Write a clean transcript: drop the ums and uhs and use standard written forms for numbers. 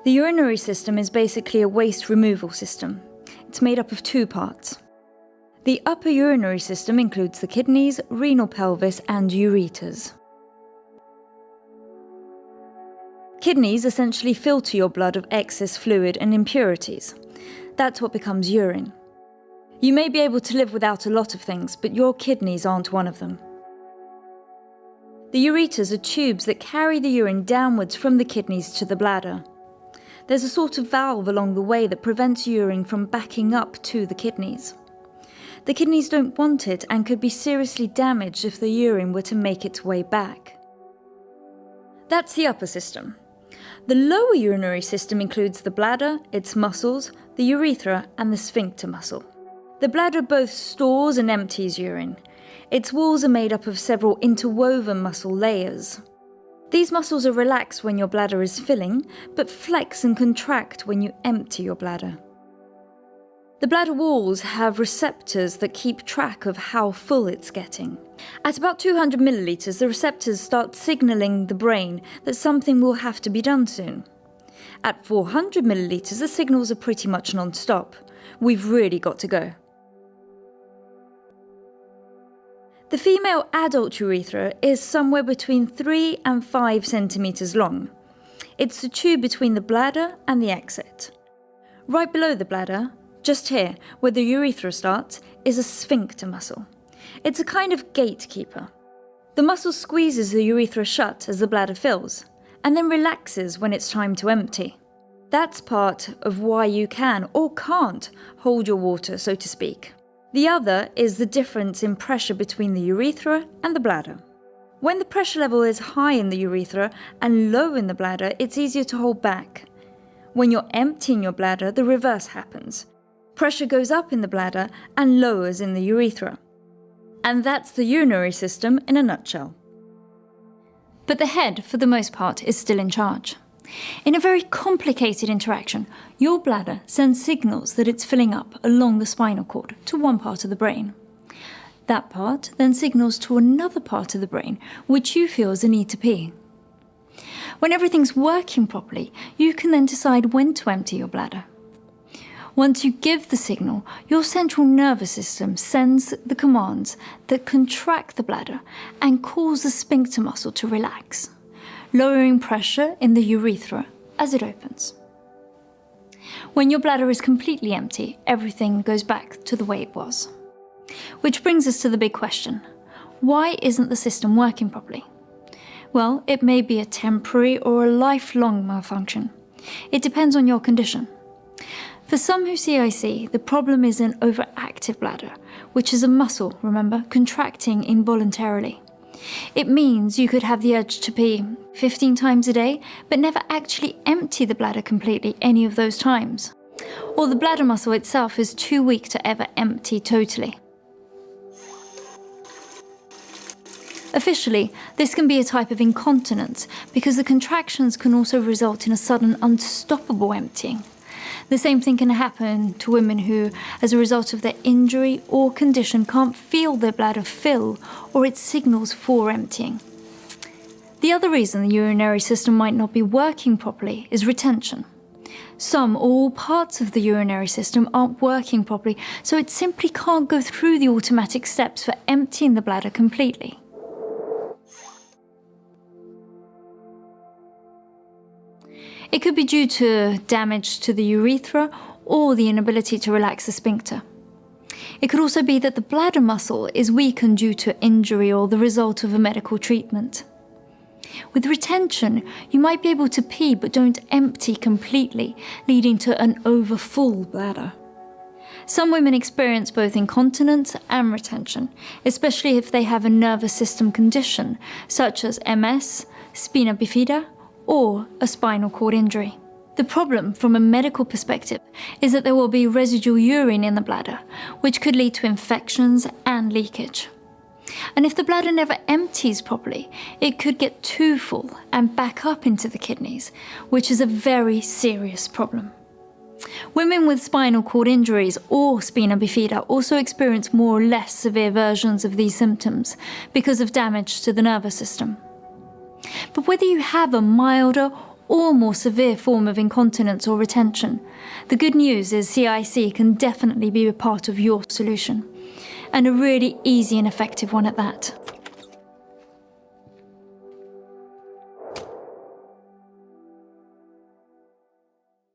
The urinary system is basically a waste removal system. It's made up of two parts. The upper urinary system includes the kidneys, renal pelvis, and ureters. Kidneys essentially filter your blood of excess fluid and impurities. That's what becomes urine. You may be able to live without a lot of things, but your kidneys aren't one of them. The ureters are tubes that carry the urine downwards from the kidneys to the bladder. There's a sort of valve along the way that prevents urine from backing up to the kidneys. The kidneys don't want it and could be seriously damaged if the urine were to make its way back. That's the upper system. The lower urinary system includes the bladder, its muscles, the urethra, and the sphincter muscle. The bladder both stores and empties urine. Its walls are made up of several interwoven muscle layers. These muscles are relaxed when your bladder is filling, but flex and contract when you empty your bladder. The bladder walls have receptors that keep track of how full it's getting. At about 200 millilitres, the receptors start signalling the brain that something will have to be done soon. At 400 millilitres, the signals are pretty much non-stop. We've really got to go. The female adult urethra is somewhere between 3 and 5 centimetres long. It's the tube between the bladder and the exit. Right below the bladder, just here, where the urethra starts, is a sphincter muscle. It's a kind of gatekeeper. The muscle squeezes the urethra shut as the bladder fills, and then relaxes when it's time to empty. That's part of why you can or can't hold your water, so to speak. The other is the difference in pressure between the urethra and the bladder. When the pressure level is high in the urethra and low in the bladder, it's easier to hold back. When you're emptying your bladder, the reverse happens. Pressure goes up in the bladder and lowers in the urethra. And that's the urinary system in a nutshell. But the head, for the most part, is still in charge. In a very complicated interaction, your bladder sends signals that it's filling up along the spinal cord to one part of the brain. That part then signals to another part of the brain, which you feel is a need to pee. When everything's working properly, you can then decide when to empty your bladder. Once you give the signal, your central nervous system sends the commands that contract the bladder and cause the sphincter muscle to relax, lowering pressure in the urethra as it opens. When your bladder is completely empty, everything goes back to the way it was. Which brings us to the big question: why isn't the system working properly? Well, it may be a temporary or a lifelong malfunction. It depends on your condition. For some who see IC, the problem is an overactive bladder, which is a muscle, remember, contracting involuntarily. It means you could have the urge to pee 15 times a day, but never actually empty the bladder completely any of those times. Or the bladder muscle itself is too weak to ever empty totally. Officially, this can be a type of incontinence because the contractions can also result in a sudden unstoppable emptying. The same thing can happen to women who, as a result of their injury or condition, can't feel their bladder fill or its signals for emptying. The other reason the urinary system might not be working properly is retention. Some or all parts of the urinary system aren't working properly, so it simply can't go through the automatic steps for emptying the bladder completely. It could be due to damage to the urethra or the inability to relax the sphincter. It could also be that the bladder muscle is weakened due to injury or the result of a medical treatment. With retention, you might be able to pee but don't empty completely, leading to an overfull bladder. Some women experience both incontinence and retention, especially if they have a nervous system condition such as MS, spina bifida, or a spinal cord injury. The problem from a medical perspective is that there will be residual urine in the bladder, which could lead to infections and leakage. And if the bladder never empties properly, it could get too full and back up into the kidneys, which is a very serious problem. Women with spinal cord injuries or spina bifida also experience more or less severe versions of these symptoms because of damage to the nervous system. But whether you have a milder or more severe form of incontinence or retention, the good news is CIC can definitely be a part of your solution, and a really easy and effective one at that.